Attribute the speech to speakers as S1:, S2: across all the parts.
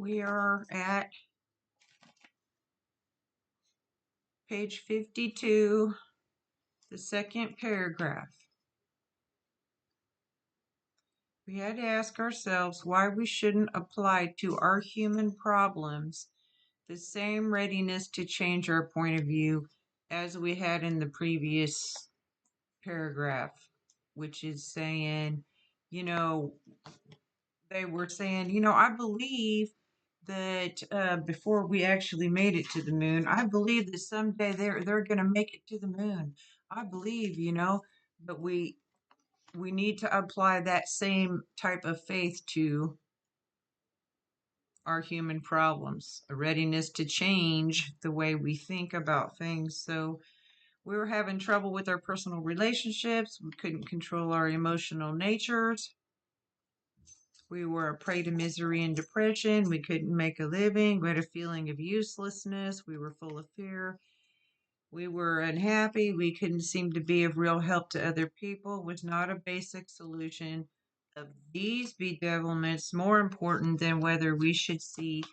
S1: We are at page 52, the second paragraph. We had to ask ourselves why we shouldn't apply to our human problems the same readiness to change our point of view as we had in the previous paragraph, which is saying, they were saying, I believe that before we actually made it to the moon, I believe that someday they're going to make it to the moon. I believe, but we need to apply that same type of faith to our human problems, a readiness to change the way we think about things. So we were having trouble with our personal relationships. We couldn't control our emotional natures. We were a prey to misery and depression. We couldn't make a living. We had a feeling of uselessness. We were full of fear. We were unhappy. We couldn't seem to be of real help to other people. Was not a basic solution of these bedevilments more important than whether we should see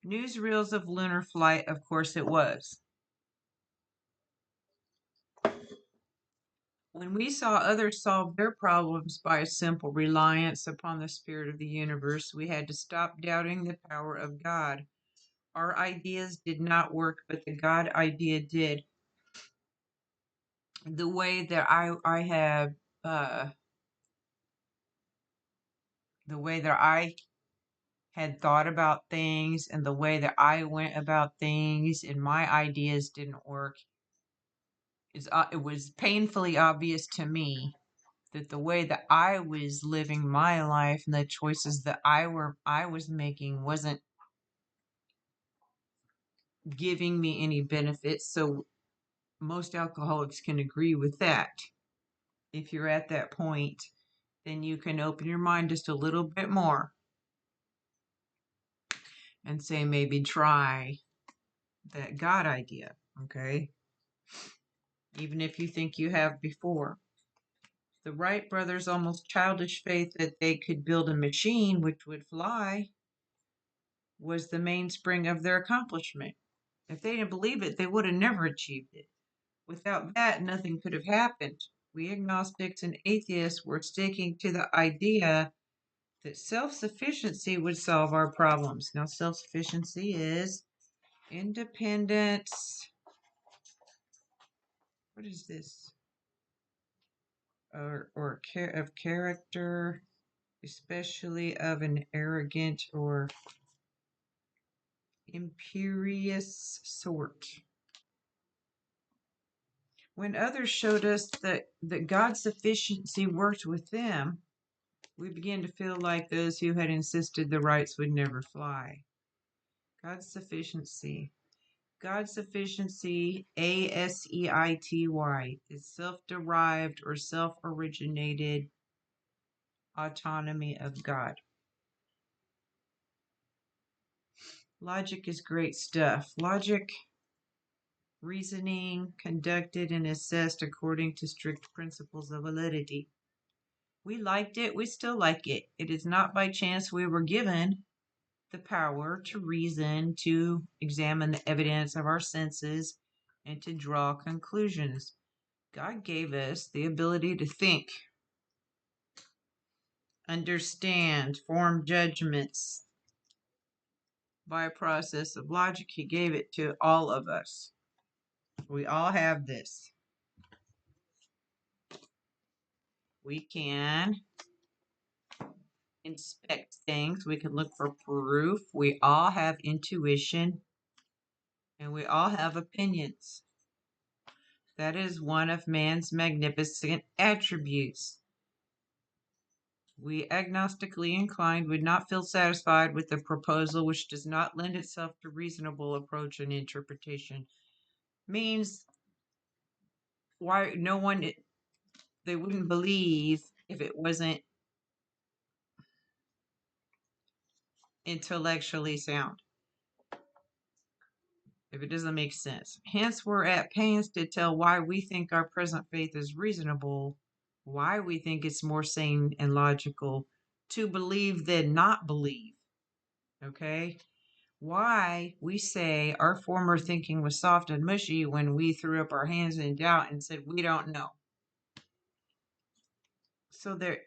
S1: newsreels of lunar flight? Of course it was. When we saw others solve their problems by a simple reliance upon the spirit of the universe, we had to stop doubting the power of God. Our ideas did not work, but the God idea did. The way that I have the way that I had thought about things and the way that I went about things and my ideas didn't work it was painfully obvious to me that the way that I was living my life and the choices that I was making wasn't giving me any benefits. So most alcoholics can agree with that. If you're at that point, then you can open your mind just a little bit more and say maybe try that God idea, okay? Even if you think you have before. The Wright brothers' almost childish faith that they could build a machine which would fly was the mainspring of their accomplishment. If they didn't believe it, they would have never achieved it. Without that, nothing could have happened. We agnostics and atheists were sticking to the idea that self-sufficiency would solve our problems. Now, self-sufficiency is independence. What is this? Or of character, especially of an arrogant or imperious sort. When others showed us that God's sufficiency worked with them, we began to feel like those who had insisted the rights would never fly. God's sufficiency. God's sufficiency, ASEITY, is self-derived or self-originated autonomy of God. Logic is great stuff. Logic, reasoning, conducted and assessed according to strict principles of validity. We liked it. We still like it. It is not by chance we were given the power to reason, to examine the evidence of our senses, and to draw conclusions. God gave us the ability to think, understand, form judgments by a process of logic. He gave it to all of us. We all have this. We can inspect things. We can look for proof. We all have intuition. And we all have opinions. That is one of man's magnificent attributes. We agnostically inclined would not feel satisfied with a proposal which does not lend itself to reasonable approach and interpretation. Means why no one, they wouldn't believe if it wasn't intellectually sound, if it doesn't make sense. Hence, we're at pains to tell why we think our present faith is reasonable, why we think it's more sane and logical to believe than not believe. Okay? why we say our former thinking was soft and mushy when we threw up our hands in doubt and said we don't know. So there,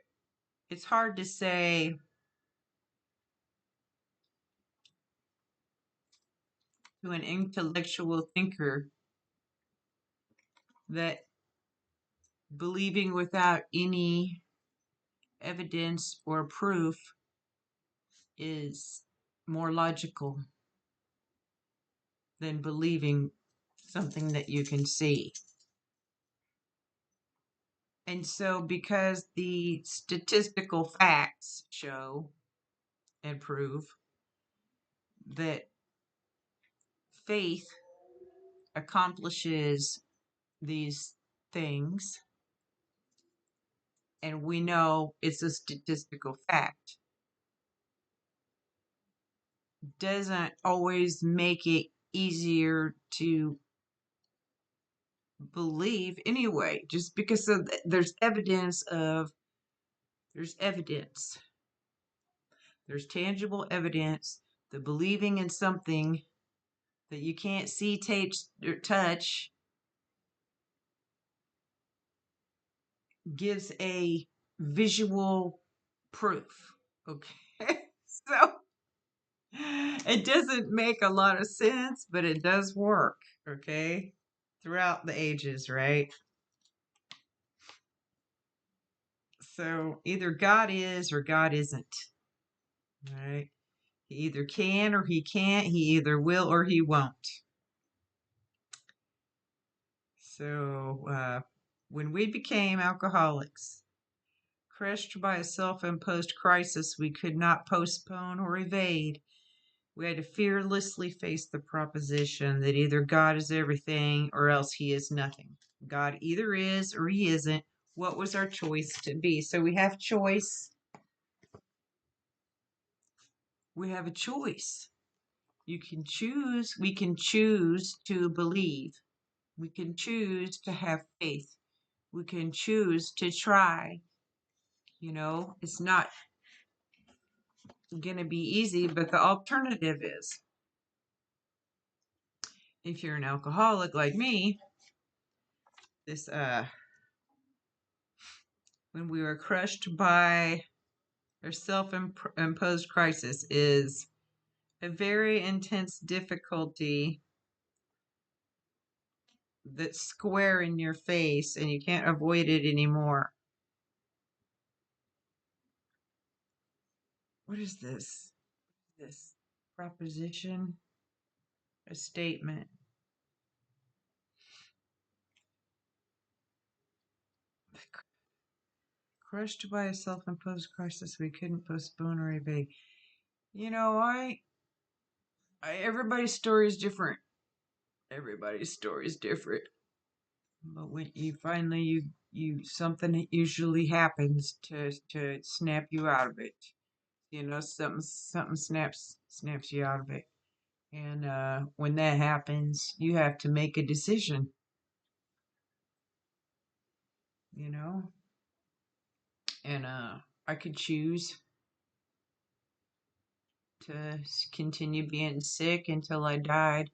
S1: it's hard to say to an intellectual thinker that believing without any evidence or proof is more logical than believing something that you can see. And so, because the statistical facts show and prove that faith accomplishes these things, and we know it's a statistical fact, doesn't always make it easier to believe anyway, just because there's evidence of there's evidence. There's tangible evidence that believing in something that you can't see, taste, or touch gives a visual proof. Okay. So it doesn't make a lot of sense, but it does work. Okay. Throughout the ages, right? So either God is or God isn't. Right? He either can or he can't. He either will or he won't. So when we became alcoholics, crushed by a self imposed crisis we could not postpone or evade, we had to fearlessly face the proposition that either God is everything or else he is nothing. God either is or he isn't. What was our choice to be? So we have choice. We have a choice. You can choose. We can choose to believe. We can choose to have faith. We can choose to try. It's not going to be easy, but the alternative is if you're an alcoholic like me, this when we were crushed by our self-imposed crisis is a very intense difficulty that's square in your face and you can't avoid it anymore. What is this? This proposition? A statement. Crushed by a self-imposed crisis we couldn't postpone or evade. Everybody's story is different. Everybody's story is different. But when you finally you something usually happens to snap you out of it. Something snaps you out of it. And when that happens, you have to make a decision, you know? And I could choose to continue being sick until I died,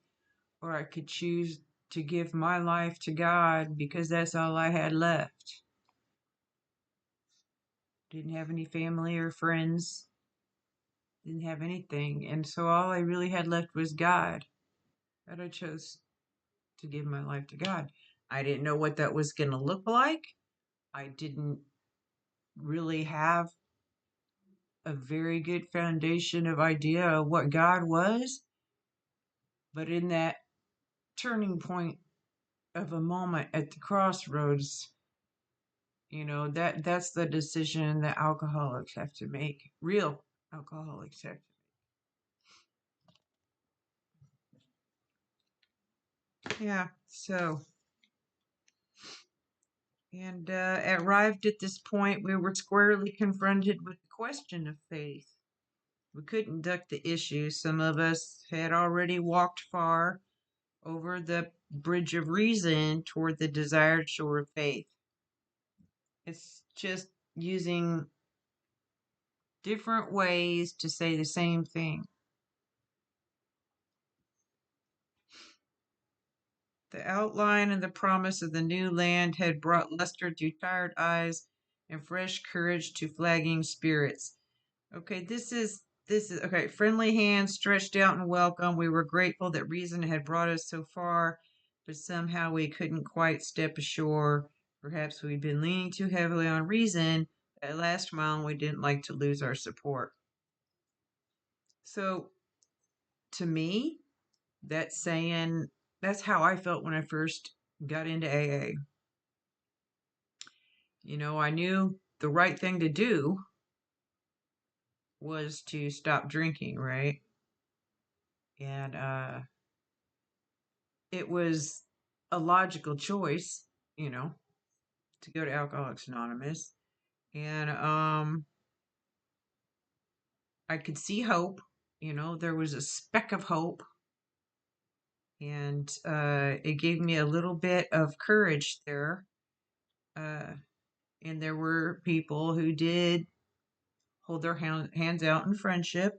S1: or I could choose to give my life to God because that's all I had left. Didn't have any family or friends, didn't have anything. And so all I really had left was God. And I chose to give my life to God. I didn't know what that was going to look like. I didn't really have a very good foundation of idea of what God was. But in that turning point of a moment at the crossroads, that's the decision that alcoholics have to make. Real alcoholics have to. Yeah. So, and arrived at this point, we were squarely confronted with the question of faith. We couldn't duck the issue. Some of us had already walked far over the bridge of reason toward the desired shore of faith. It's just using different ways to say the same thing. The outline and the promise of the new land had brought luster to tired eyes and fresh courage to flagging spirits. Okay, this is okay. Friendly hands stretched out in welcome. We were grateful that reason had brought us so far, but somehow we couldn't quite step ashore. Perhaps we'd been leaning too heavily on reason at last mile and we didn't like to lose our support. So to me, that's saying that's how I felt when I first got into AA. I knew the right thing to do was to stop drinking, right? And it was a logical choice, you know, to go to Alcoholics Anonymous. And I could see hope, there was a speck of hope. And it gave me a little bit of courage there. Uh, and there were people who did hold their hands out in friendship.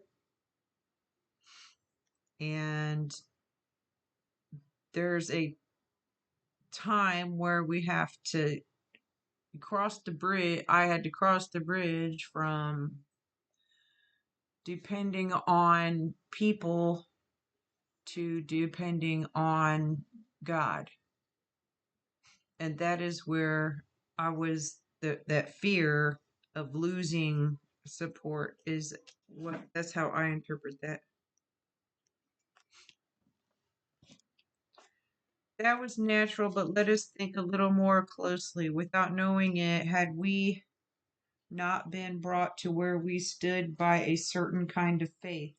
S1: And there's a time where we have to cross the bridge. I had to cross the bridge from depending on people to depending on God. And that is where I was that fear of losing support is that's how I interpret that. That was natural, but let us think a little more closely. Without knowing it, had we not been brought to where we stood by a certain kind of faith?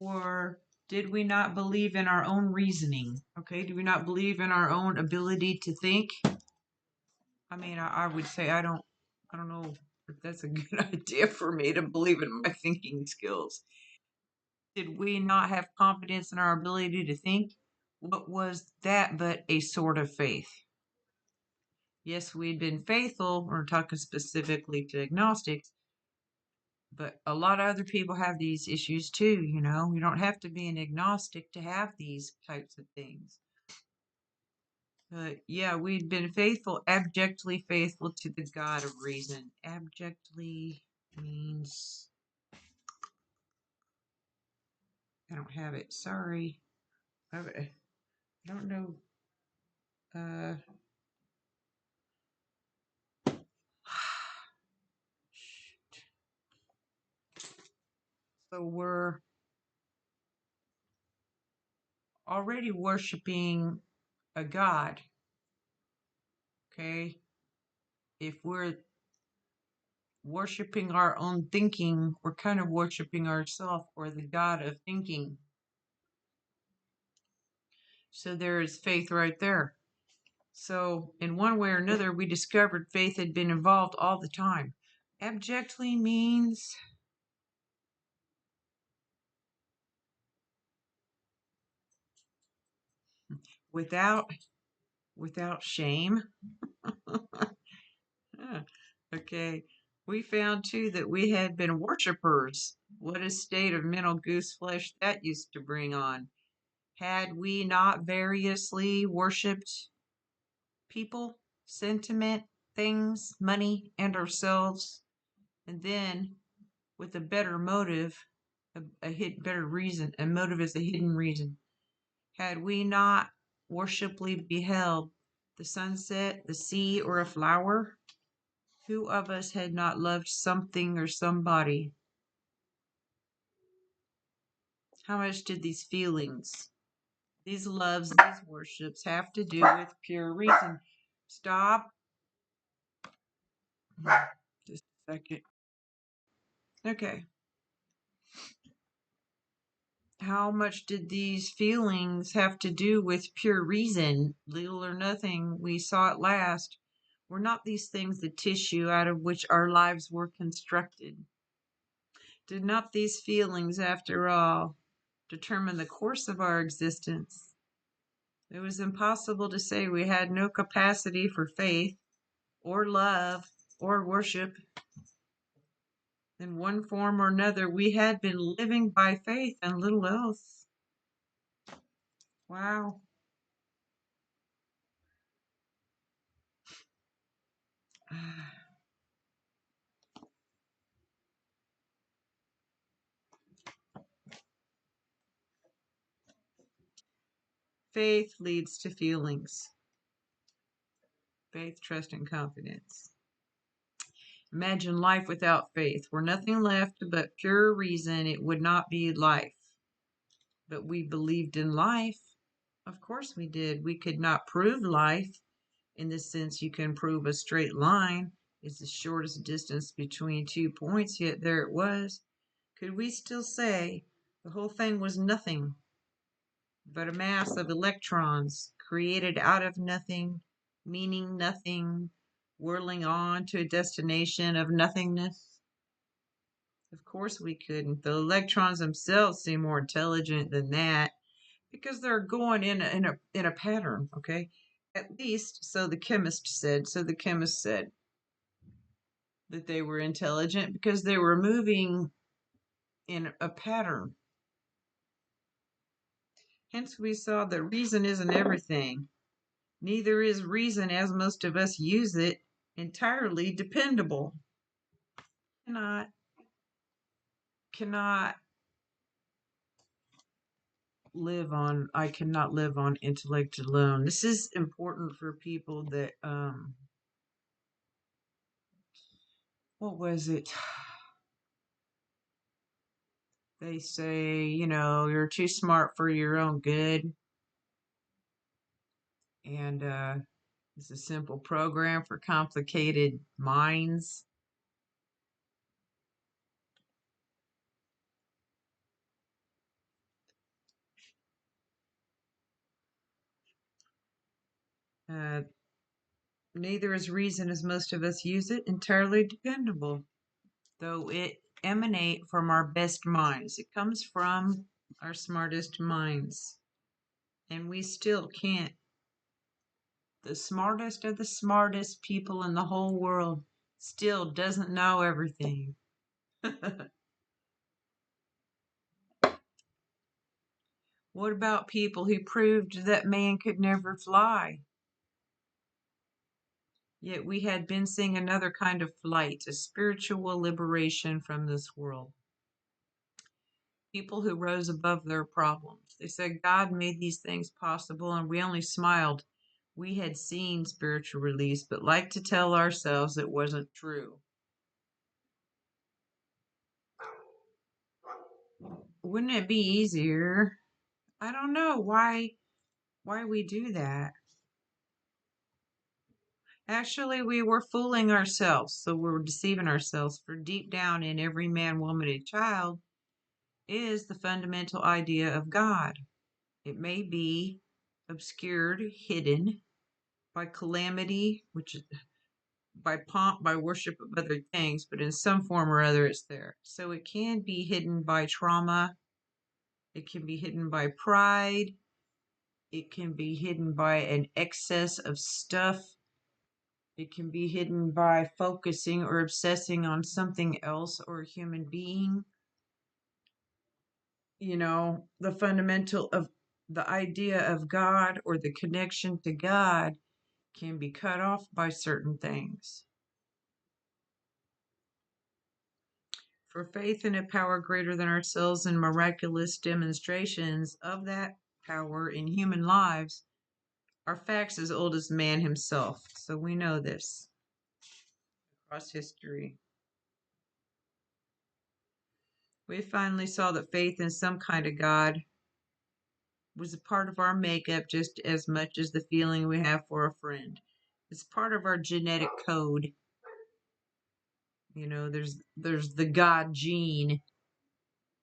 S1: Or did we not believe in our own reasoning? Okay, do we not believe in our own ability to think? I mean, I would say I don't know if that's a good idea for me to believe in my thinking skills. Did we not have confidence in our ability to think? What was that but a sort of faith? Yes, we'd been faithful, we're talking specifically to agnostics, but a lot of other people have these issues too, You don't have to be an agnostic to have these types of things. But yeah, we'd been faithful, abjectly faithful to the God of reason. Abjectly means I don't have it. Sorry. I don't know. Uh, so we're already worshiping a God. Okay. If we're worshiping our own thinking, we're kind of worshiping ourselves or the God of thinking. So there is faith right there. So, in one way or another, we discovered faith had been involved all the time. Abjectly means without shame. Okay. We found too that we had been worshippers. What a state of mental goose flesh that used to bring on. Had we not variously worshipped people, sentiment, things, money, and ourselves, and then with a better motive, better reason, a motive is a hidden reason. Had we not worshipfully beheld the sunset, the sea, or a flower, who of us had not loved something or somebody? How much did these feelings, these loves, these worships have to do with pure reason? Stop. Just a second. Okay. How much did these feelings have to do with pure reason? Little or nothing, we saw at last. Were not these things the tissue out of which our lives were constructed? Did not these feelings, after all, determine the course of our existence? It was impossible to say we had no capacity for faith, or love, or worship. In one form or another, we had been living by faith and little else. Wow. Faith leads to feelings. Faith, trust, and confidence. Imagine life without faith. Were nothing left but pure reason, it would not be life. But we believed in life. Of course we did. We could not prove life in the sense you can prove a straight line is the shortest distance between 2 points, yet there it was. Could we still say the whole thing was nothing but a mass of electrons created out of nothing, meaning nothing, whirling on to a destination of nothingness? Of course we couldn't. The electrons themselves seem more intelligent than that because they're going in a pattern, okay? At least so the chemist said. So the chemist said that they were intelligent because they were moving in a pattern. Hence we saw that reason isn't everything. Neither is reason, as most of us use it, entirely dependable. Cannot cannot I cannot live on intellect alone. This is important for people that what was it? They say, you're too smart for your own good. And it's a simple program for complicated minds. Uh, Neither is reason, as most of us use it, entirely dependable, though it emanate from our best minds. It comes from our smartest minds. And we still can't. The smartest of the smartest people in the whole world still doesn't know everything. What about people who proved that man could never fly? Yet we had been seeing another kind of flight, a spiritual liberation from this world. People who rose above their problems. They said God made these things possible and we only smiled. We had seen spiritual release, but liked to tell ourselves it wasn't true. Wouldn't it be easier? I don't know why we do that. Actually, we were fooling ourselves, so we were deceiving ourselves. For deep down in every man, woman, and child is the fundamental idea of God. It may be obscured, hidden by calamity, which is by pomp, by worship of other things, but in some form or other it's there. So it can be hidden by trauma, it can be hidden by pride, it can be hidden by an excess of stuff, it can be hidden by focusing or obsessing on something else or a human being. The fundamental of the idea of God or the connection to God can be cut off by certain things. For faith in a power greater than ourselves and miraculous demonstrations of that power in human lives are facts as old as man himself. So we know this across history. We finally saw that faith in some kind of God was a part of our makeup just as much as the feeling we have for a friend. It's part of our genetic code. There's the God gene.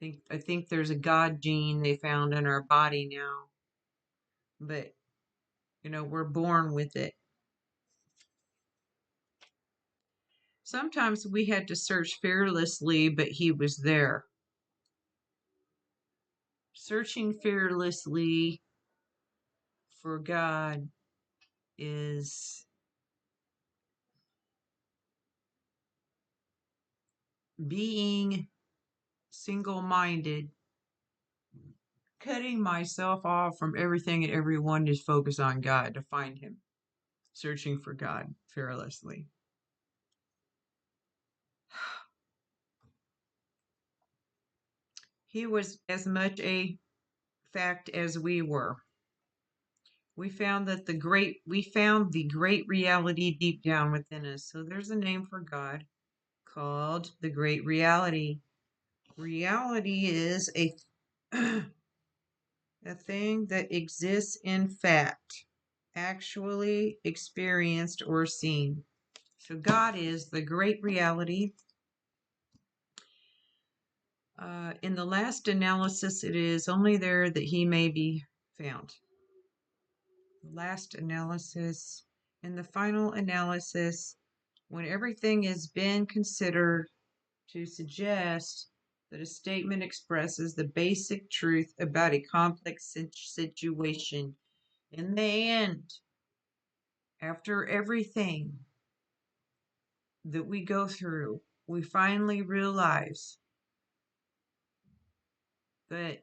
S1: I think there's a God gene they found in our body now. But we're born with it. Sometimes we had to search fearlessly, but he was there. Searching fearlessly for God is being single minded cutting myself off from everything and everyone to focus on God, to find Him, searching for God fearlessly. He was as much a fact as we were. We found the great reality deep down within us. So there's a name for God called the great reality. Reality is a a thing that exists in fact, actually experienced or seen. So God is the great reality. In the last analysis, it is only there that He may be found. Last analysis. In the final analysis, when everything has been considered to suggest that a statement expresses the basic truth about a complex situation. In the end, after everything that we go through, we finally realize that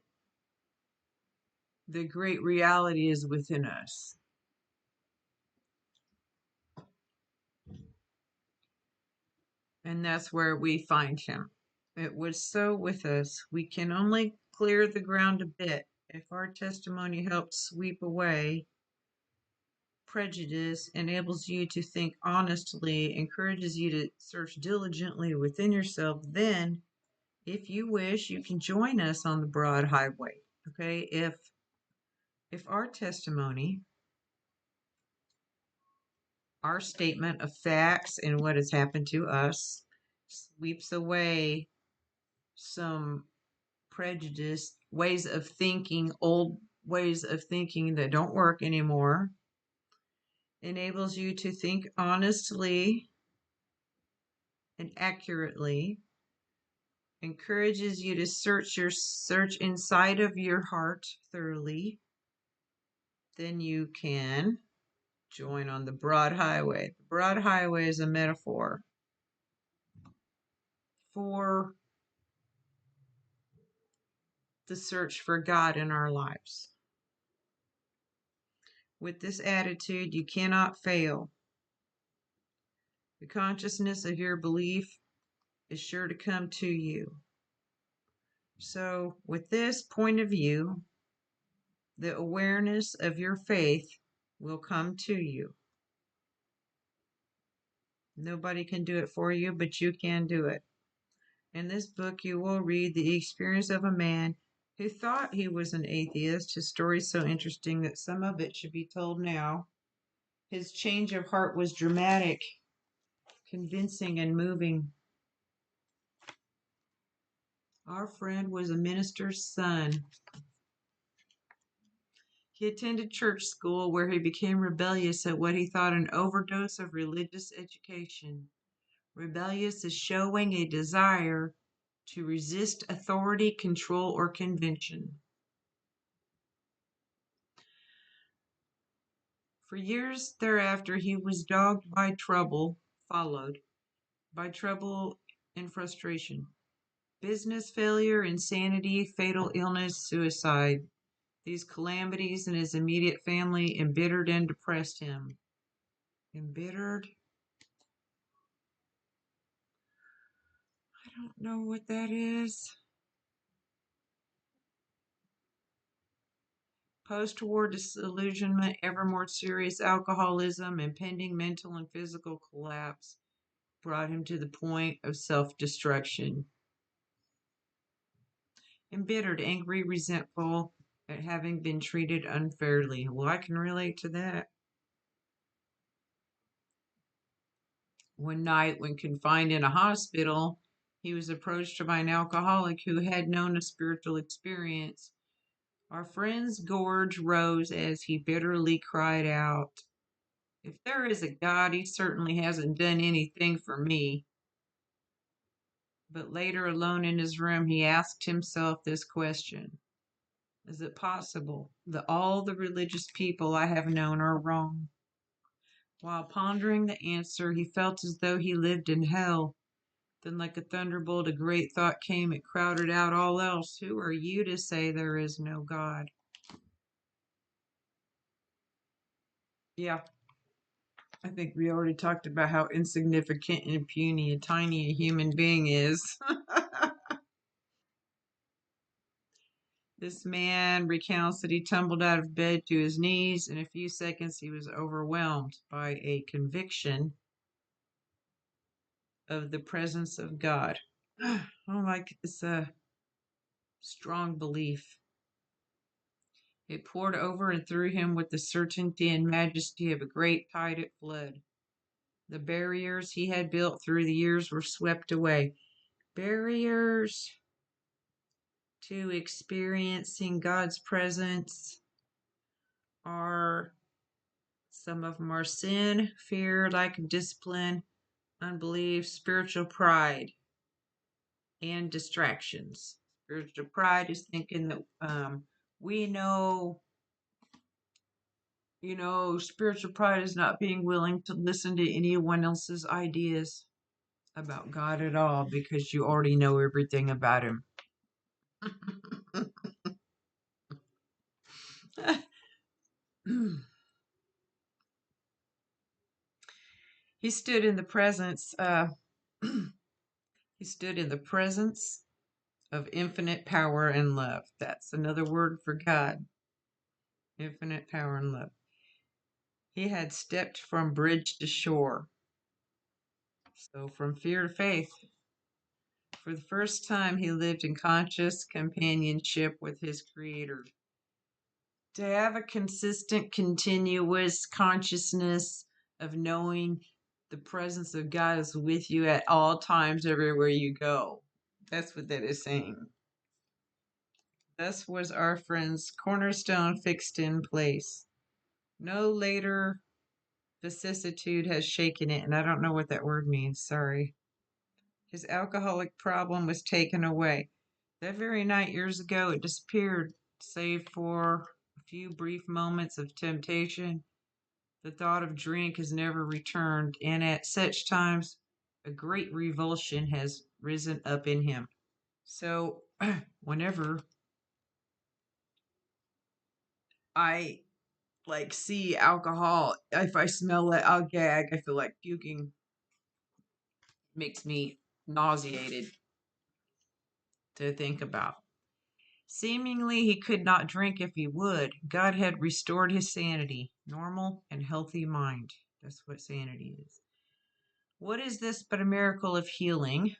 S1: the great reality is within us. And that's where we find Him. It was so with us. We can only clear the ground a bit if our testimony helps sweep away prejudice, enables you to think honestly, encourages you to search diligently within yourself. Then, if you wish, you can join us on the broad highway. Okay, if our testimony, our statement of facts and what has happened to us sweeps away some prejudice, ways of thinking, old ways of thinking that don't work anymore, enables you to think honestly and accurately, encourages you to search inside of your heart thoroughly, then you can join on the broad highway. The broad highway is a metaphor for the search for God in our lives. With this attitude, you cannot fail. The consciousness of your belief is sure to come to you. So, with this point of view, the awareness of your faith will come to you. Nobody can do it for you, but you can do it. In this book, you will read the experience of a man who thought he was an atheist. His story is so interesting that some of it should be told now. His change of heart was dramatic, convincing, and moving. Our friend was a minister's son. He attended church school where he became rebellious at what he thought an overdose of religious education. Rebellious is showing a desire to resist authority, control, or convention. For years thereafter, he was followed by trouble and frustration. Business failure, insanity, fatal illness, suicide. These calamities in his immediate family embittered and depressed him. Embittered? I don't know what that is. Post-war disillusionment, ever more serious alcoholism, impending mental and physical collapse brought him to the point of self-destruction. Embittered, angry, resentful at having been treated unfairly. Well, I can relate to that. One night, when confined in a hospital, he was approached by an alcoholic who had known a spiritual experience. Our friend's gorge rose as he bitterly cried out, "If there is a God, he certainly hasn't done anything for me." But later, alone in his room, he asked himself this question: is it possible that all the religious people I have known are wrong? While pondering the answer, he felt as though he lived in hell. Then, like a thunderbolt, a great thought came. It crowded out all else. Who are you to say there is no God? Yeah, I think we already talked about how insignificant and puny and tiny a human being is. This man recounts that he tumbled out of bed to his knees. In a few seconds, he was overwhelmed by a conviction of the presence of God. Oh, like it's a strong belief. It poured over and through him with the certainty and majesty of a great tide at flood. The barriers he had built through the years were swept away. Barriers to experiencing God's presence are some of them are sin, fear, lack of discipline, unbelief, spiritual pride, and distractions. Spiritual pride is thinking that we know, spiritual pride is not being willing to listen to anyone else's ideas about God at all because you already know everything about him. He stood in the presence he stood in the presence of infinite power and love. That's another word for God. Infinite power and love. He had stepped from bridge to shore. So from fear to faith. For the first time he lived in conscious companionship with his creator. To have a consistent, continuous consciousness of knowing the presence of God is with you at all times, everywhere you go. That's what that is saying. Thus was our friend's cornerstone fixed in place. No later vicissitude has shaken it, and I don't know what that word means, sorry. His alcoholic problem was taken away. That very night, years ago, it disappeared, save for a few brief moments of temptation. The thought of drink has never returned, and at such times, a great revulsion has risen up in him. So, whenever I see alcohol, if I smell it, I'll gag. I feel like puking. Makes me nauseated to think about. Seemingly, he could not drink if he would. God had restored his sanity, normal and healthy mind. That's what sanity is. What is this but a miracle of healing?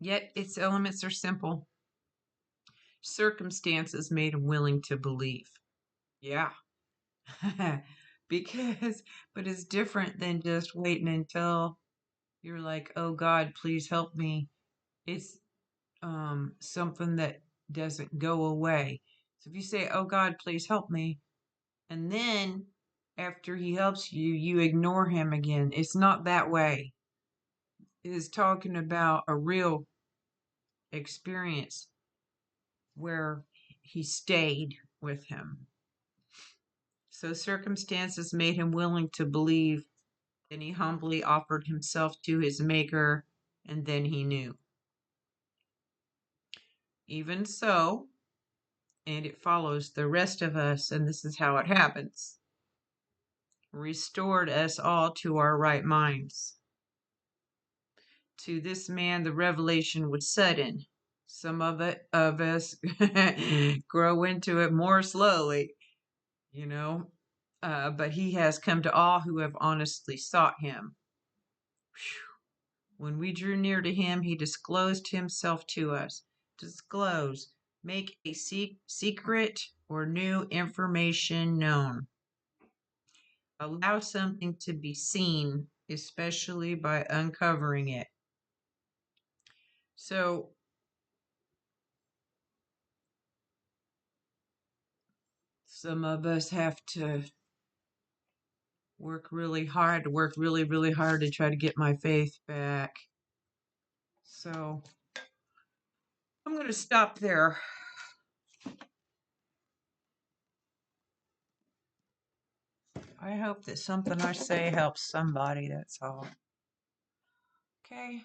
S1: Yet its elements are simple. Circumstances made him willing to believe. Yeah. because, but it's different than just waiting until you're like, oh God, please help me. It's something that doesn't go away. So if you say, oh God, please help me, and then after he helps you, you ignore him again, it's not that way. It is talking about a real experience where he stayed with him. So circumstances made him willing to believe. Then he humbly offered himself to his Maker, and then he knew. Even so, and it follows the rest of us, and this is how it happens, restored us all to our right minds. To this man, the revelation was sudden. Some of us grow into it more slowly, but he has come to all who have honestly sought him. When we drew near to him, he disclosed himself to us. Disclose, make a secret or new information known. Allow something to be seen, especially by uncovering it. So, some of us have to work really hard, really hard to try to get my faith back. So, I'm going to stop there. I hope that something I say helps somebody, that's all. Okay.